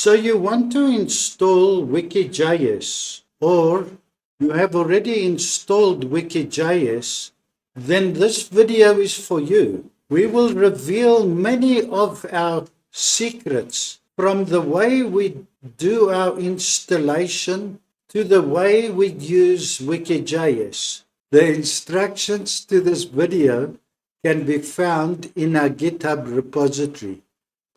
So you want to install Wiki.JS, or you have already installed Wiki.JS, then this video is for you. We will reveal many of our secrets from the way we do our installation to the way we use Wiki.JS. The instructions to this video can be found in our GitHub repository.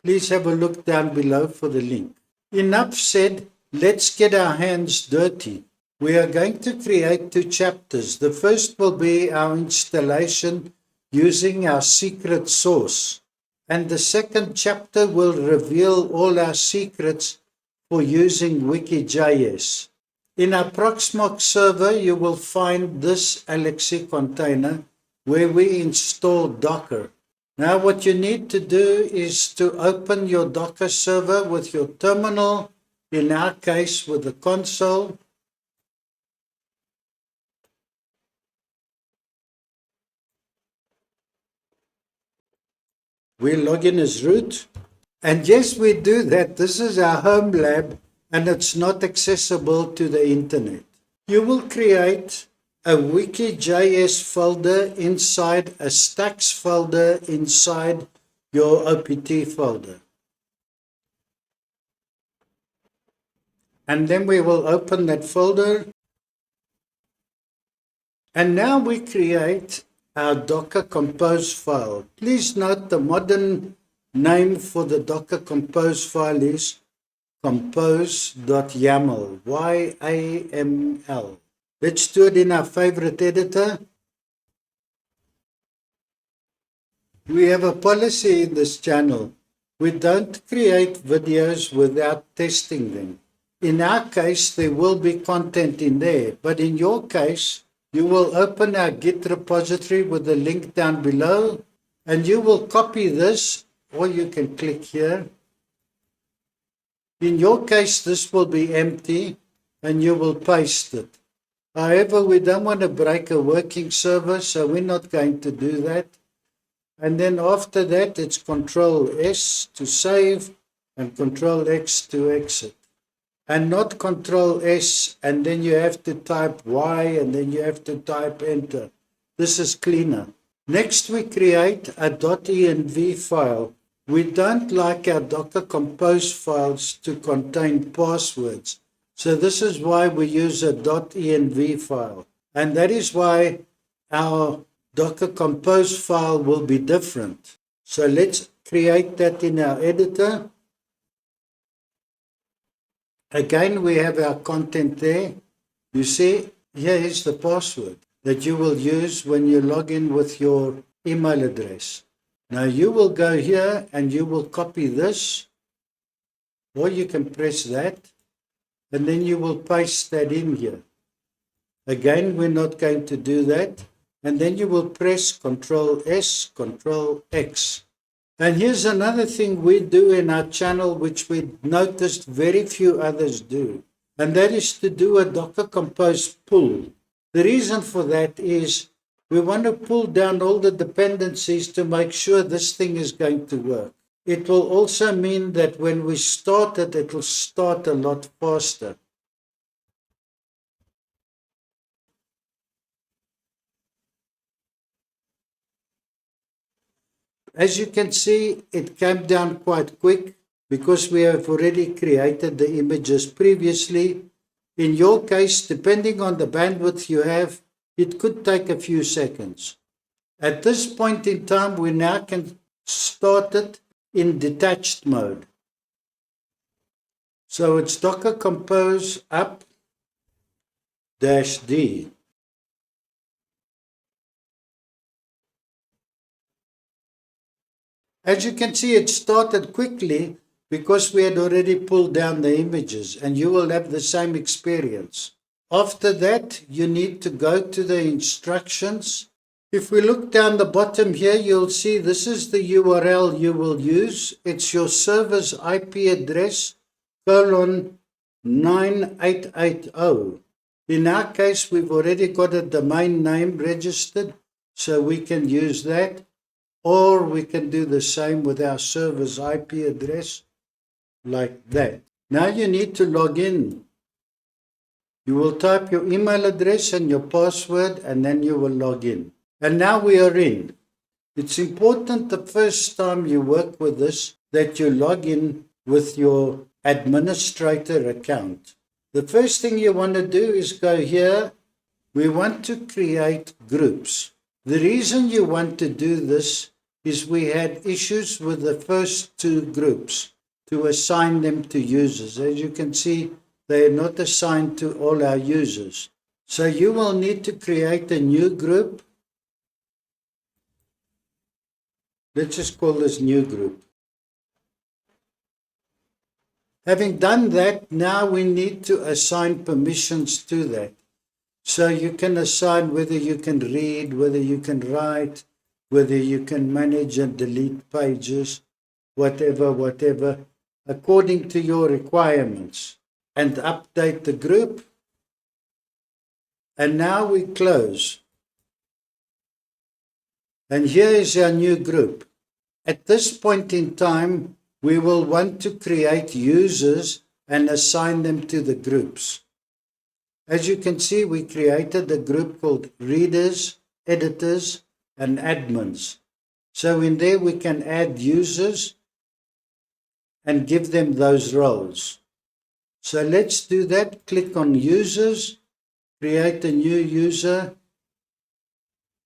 Please have a look down below for the link. Enough said, let's get our hands dirty. We are going to create 2 chapters. The first will be our installation using our secret source. And the second chapter will reveal all our secrets for using Wiki.JS. In our Proxmox server, you will find this LXC container where we install Docker. Now what you need to do is to open your Docker server with your terminal, in our case with the console. We log in as root. And yes, we do that. This is our home lab and it's not accessible to the internet. You will create a Wiki.js folder inside a stacks folder inside your OPT folder. And then we will open that folder. And now we create our Docker Compose file. Please note the modern name for the Docker Compose file is compose.yaml, Y-A-M-L. Let's do it in our favorite editor. We have a policy in this channel. We don't create videos without testing them. In our case, there will be content in there, but in your case, you will open our Git repository with the link down below, and you will copy this, or you can click here. In your case, this will be empty, and you will paste it. However, we don't want to break a working server, so we're not going to do that. And then after that, it's Control S to save and Control X to exit. And not Control S, and then you have to type Y, and then you have to type Enter. This is cleaner. Next, we create a .env file. We don't like our Docker Compose files to contain passwords. So this is why we use a .env file. And that is why our Docker Compose file will be different. So let's create that in our editor. Again, we have our content there. You see, here is the password that you will use when you log in with your email address. Now you will go here and you will copy this, or you can press that. And then you will paste that in here. Again, we're not going to do that. And then you will press Control S, Control X. And here's another thing we do in our channel, which we noticed very few others do. And that is to do a Docker Compose pull. The reason for that is we want to pull down all the dependencies to make sure this thing is going to work. It will also mean that when we start it, it will start a lot faster. As you can see, it came down quite quick because we have already created the images previously. In your case, depending on the bandwidth you have, it could take a few seconds. At this point in time, we now can start it in detached mode. So it's Docker Compose up -D. As you can see, it started quickly because we had already pulled down the images, and you will have the same experience. After that, you need to go to the instructions. If we look down the bottom here, you'll see this is the URL you will use. It's your server's IP address, :9880. In our case, we've already got a domain name registered, so we can use that. Or we can do the same with our server's IP address, like that. Now you need to log in. You will type your email address and your password, and then you will log in. And now we are in. It's important the first time you work with this that you log in with your administrator account. The first thing you want to do is go here. We want to create groups. The reason you want to do this is we had issues with the first two groups to assign them to users. As you can see, they are not assigned to all our users. So you will need to create a new group. Let's just call this new group. Having done that, now we need to assign permissions to that. So you can assign whether you can read, whether you can write, whether you can manage and delete pages, whatever, according to your requirements. And update the group. And now we close. And here is our new group. At this point in time, we will want to create users and assign them to the groups. As you can see, we created a group called readers, editors, and admins. So in there we can add users and give them those roles. So let's do that. Click on users, create a new user.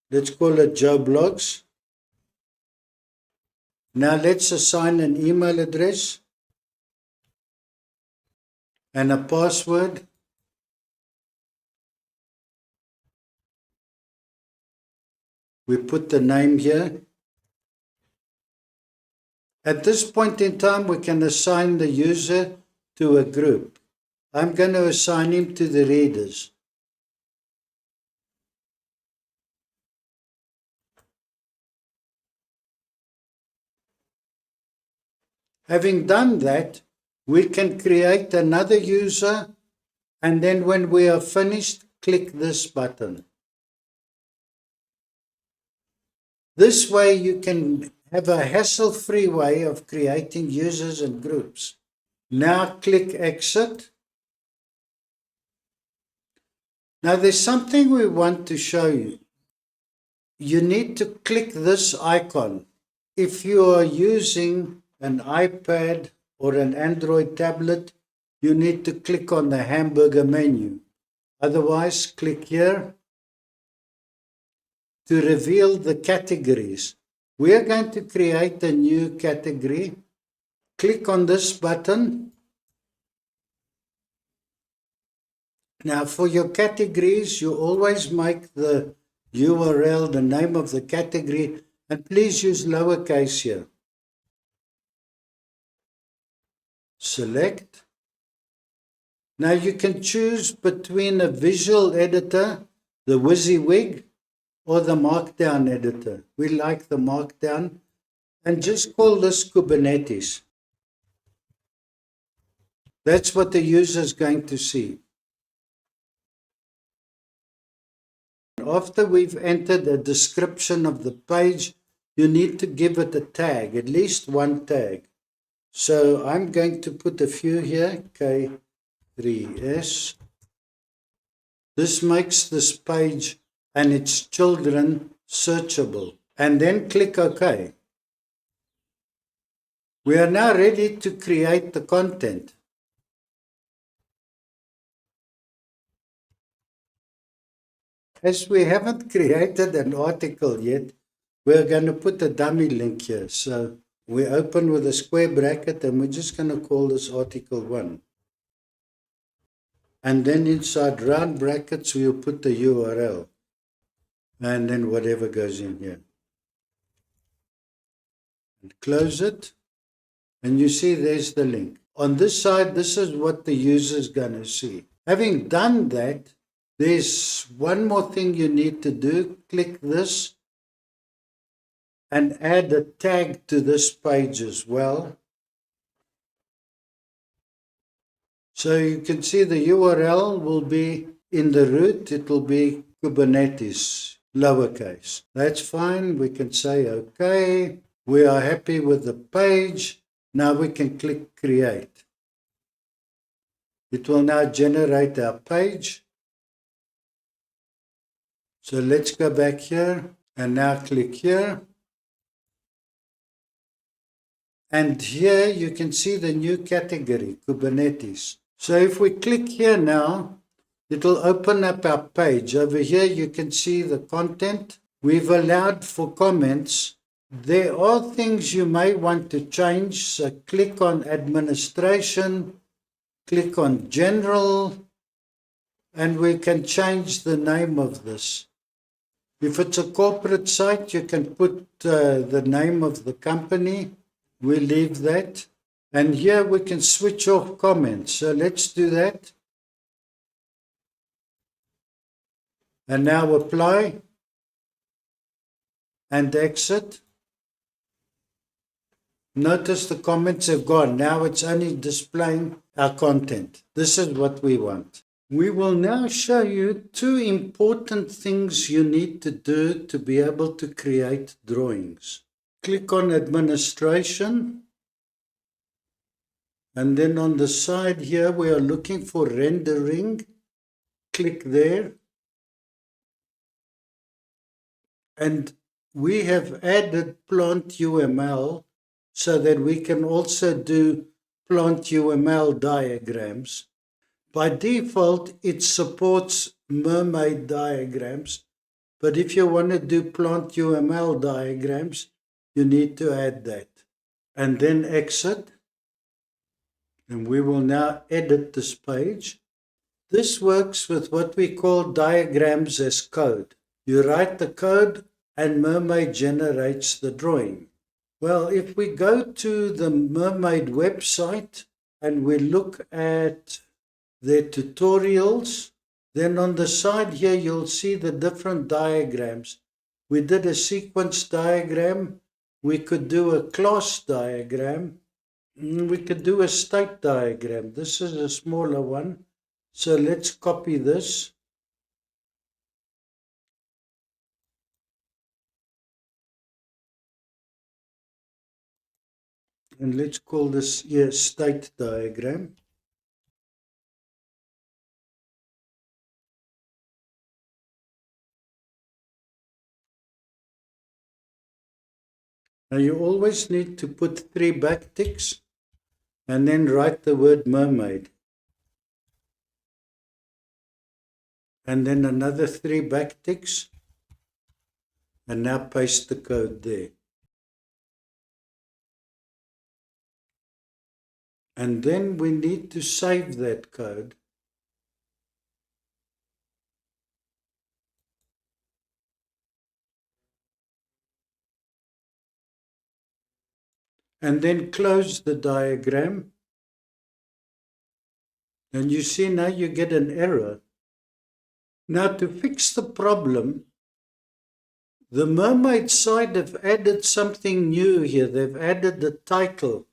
Let's call it Joe Blogs. Now let's assign an email address and a password. We put the name here. At this point in time, we can assign the user to a group. I'm going to assign him to the readers. Having done that, we can create another user, and then when we are finished, click this button. This way you can have a hassle-free way of creating users and groups. Now click Exit. Now there's something we want to show you. You need to click this icon. If you are using an iPad or an Android tablet, you need to click on the hamburger menu. Otherwise, click here to reveal the categories. We are going to create a new category. Click on this button. Now for your categories, you always make the URL, the name of the category, and please use lowercase here. Select. Now you can choose between a visual editor, the WYSIWYG, or the Markdown editor. We like the Markdown, and just call this Kubernetes. That's what the user is going to see. After we've entered a description of the page, you need to give it a tag, at least one tag. So I'm going to put a few here, K3S. This makes this page and its children searchable. And then click OK. We are now ready to create the content. As we haven't created an article yet, we're going to put a dummy link here. So we open with a square bracket and we're just going to call this article 1. And then inside round brackets, we'll put the URL. And then whatever goes in here. And close it. And you see there's the link. On this side, this is what the user is going to see. Having done that, there's one more thing you need to do. Click this and add a tag to this page as well. So you can see the URL will be in the root. It will be Kubernetes, lowercase. That's fine. We can say OK. We are happy with the page. Now we can click Create. It will now generate our page. So let's go back here and now click here. And here you can see the new category, Kubernetes. So if we click here now, it will open up our page. Over here you can see the content. We've allowed for comments. There are things you may want to change. So click on administration, click on general, and we can change the name of this. If it's a corporate site, you can put the name of the company. We leave that. And here we can switch off comments. So let's do that. And now apply and exit. Notice the comments have gone. Now it's only displaying our content. This is what we want. We will now show you two important things you need to do to be able to create drawings. Click on administration. And then on the side here, we are looking for rendering. Click there. And we have added plant UML so that we can also do plant UML diagrams. By default, it supports Mermaid diagrams, but if you want to do plant UML diagrams, you need to add that. And then exit. And we will now edit this page. This works with what we call diagrams as code. You write the code and Mermaid generates the drawing. Well, if we go to the Mermaid website and we look at their tutorials, then on the side here you'll see the different diagrams. We did a sequence diagram. We could do a class diagram. We could do a state diagram. This is a smaller one. So let's copy this. And let's call this here state diagram. Now you always need to put 3 backticks and then write the word mermaid. And then another 3 backticks and now paste the code there. And then we need to save that code. And then close the diagram. And you see now you get an error. Now to fix the problem, the Mermaid side have added something new here. They've added the title,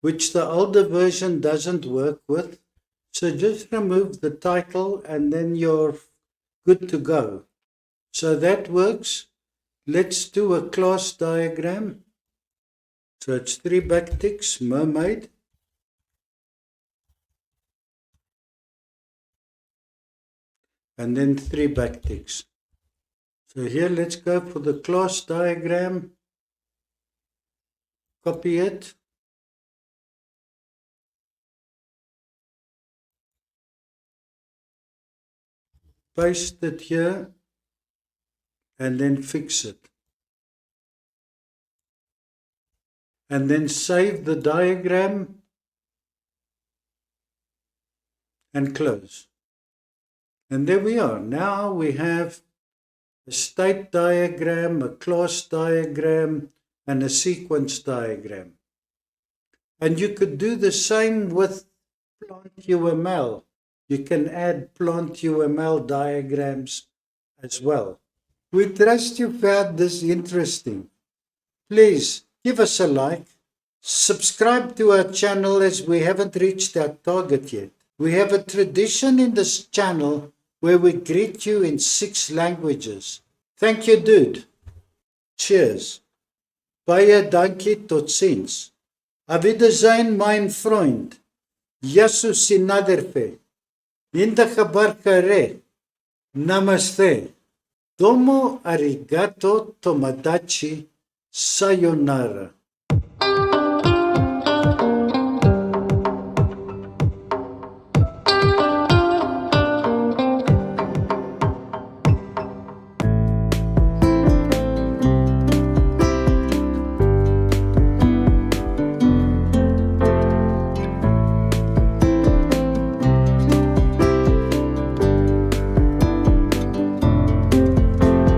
which the older version doesn't work with. So just remove the title and then you're good to go. So that works. Let's do a class diagram. So it's 3 backticks, Mermaid. And then 3 backticks. So here let's go for the class diagram. Copy it. Paste it here. And then fix it. And then save the diagram and close. And there we are. Now we have a state diagram, a class diagram, and a sequence diagram. And you could do the same with plant UML. You can add plant UML diagrams as well. We trust you found this interesting. Please give us a like. Subscribe to our channel as we haven't reached our target yet. We have a tradition in this channel where we greet you in 6 languages. Thank you, dude. Cheers. Baie dankie, tot ziens. Auf Wiedersehen, mein Freund. Γεια σου συνάδελφε. Inda khabar kare. Namaste. Domo arigato tomodachi. Sayonara.